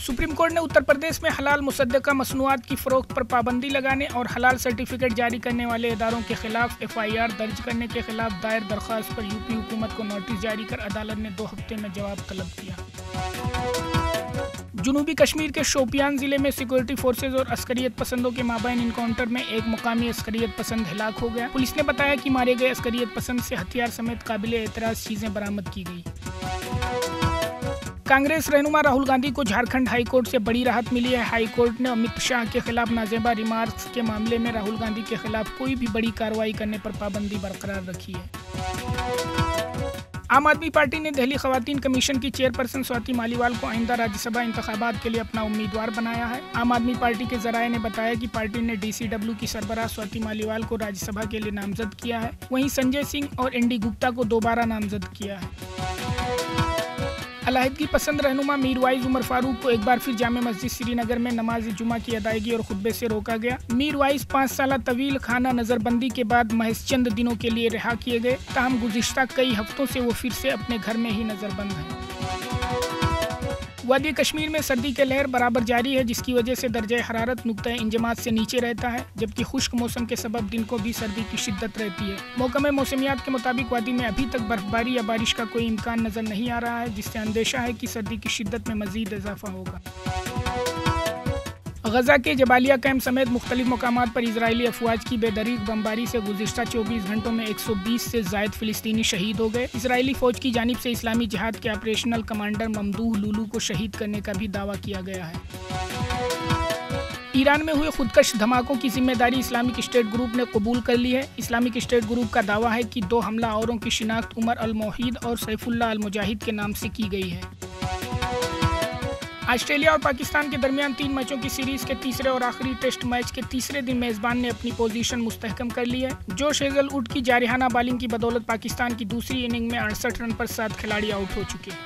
Supreme court ने उत्तर प्रदेश में हलाल मुसद्दका मसनूआत की फरोख्त पर पाबंदी लगाने और हलाल सर्टिफिकेट जारी करने वाले इदारों के खिलाफ FIR दर्ज करने के खिलाफ दायर दरख्वास्त पर यूपी हुकूमत को नोटिस जारी कर अदालत ने 2 हफ्ते में जवाब तलब किया। जनूबी कश्मीर के शोपियान जिले में सिक्योरिटी फोर्सेज और अस्करियत पसंदों के माबैन इनकाउंटर में एक मुकामी अस्करियत पसंद हिलाक हो गया। पुलिस ने बताया कि मारे गए अस्करियत पसंद से हथियार समेत काबिले एतराज चीजें बरामद की गई। कांग्रेस रहनुमा राहुल गांधी को झारखंड हाई कोर्ट से बड़ी राहत मिली है। हाई कोर्ट ने अमित शाह के खिलाफ नाजेबा रिमार्क्स के मामले में राहुल गांधी के खिलाफ कोई भी बड़ी कार्रवाई करने पर पाबंदी बरकरार रखी है। आम आदमी पार्टी ने दिल्ली खवातीन कमीशन की चेयरपर्सन स्वाति मालीवाल को आइंदा राज्यसभा इंतखाबात के लिए अपना उम्मीदवार बनाया है। आम आदमी पार्टी के जराये ने बताया कि पार्टी ने DCW की सरबराह स्वाति मालीवाल को राज्यसभा के लिए नामजद किया है। वहीं संजय सिंह और ND गुप्ता को दोबारा नामजद किया है। अलहदगी पसंद रहनुमा मीरवाइज उमर फारूक को एक बार फिर जामे मस्जिद श्रीनगर में नमाज जुमा की अदायगी और खुतबे से रोका गया। मीरवाइज 5 साल तवील खाना नजरबंदी के बाद महज चंद दिनों के लिए रिहा किए गए। ताहम गुज़िश्ता कई हफ्तों से वो फिर से अपने घर में ही नजरबंद हैं। वादी कश्मीर में सर्दी के लहर बराबर जारी है, जिसकी वजह से दर्जा हरारत नुक्ता इंजमात से नीचे रहता है, जबकि खुश्क मौसम के सबब दिन को भी सर्दी की शिद्दत रहती है। महकमे मौसमियात के मुताबिक वादी में अभी तक बर्फबारी या बारिश का कोई इम्कान नजर नहीं आ रहा है, जिससे अंदेशा है कि सर्दी की शिद्दत में मजीद इजाफा होगा। गजा के जबालिया कैंप समेत मुख्तलिफ मकामात पर इजरायली अफवाज की बेदरीग बमबारी से गुज़िश्ता 24 घंटों में 120 से ज़ायद फ़िलिस्तीनी शहीद हो गए। इजरायली फ़ौज की जानिब से इस्लामी जिहाद के ऑपरेशनल कमांडर ममदूह लूलू को शहीद करने का भी दावा किया गया है। ईरान में हुए खुदकश धमाकों की जिम्मेदारी इस्लामिक स्टेट ग्रुप ने कबूल कर ली है। इस्लामिक स्टेट ग्रुप का दावा है कि 2 हमलावरों की शिनाख्त उमर अल मोहीद और सैफुल्लाह अल मुजाहिद के नाम से की गई है। ऑस्ट्रेलिया और पाकिस्तान के दरमियान 3 मैचों की सीरीज के तीसरे और आखिरी टेस्ट मैच के तीसरे दिन मेजबान ने अपनी पोजीशन मुस्तहकम कर ली है। जोश हेजलवुड की जारिहाना बॉलिंग की बदौलत पाकिस्तान की दूसरी इनिंग में 68 रन पर 7 खिलाड़ी आउट हो चुके हैं।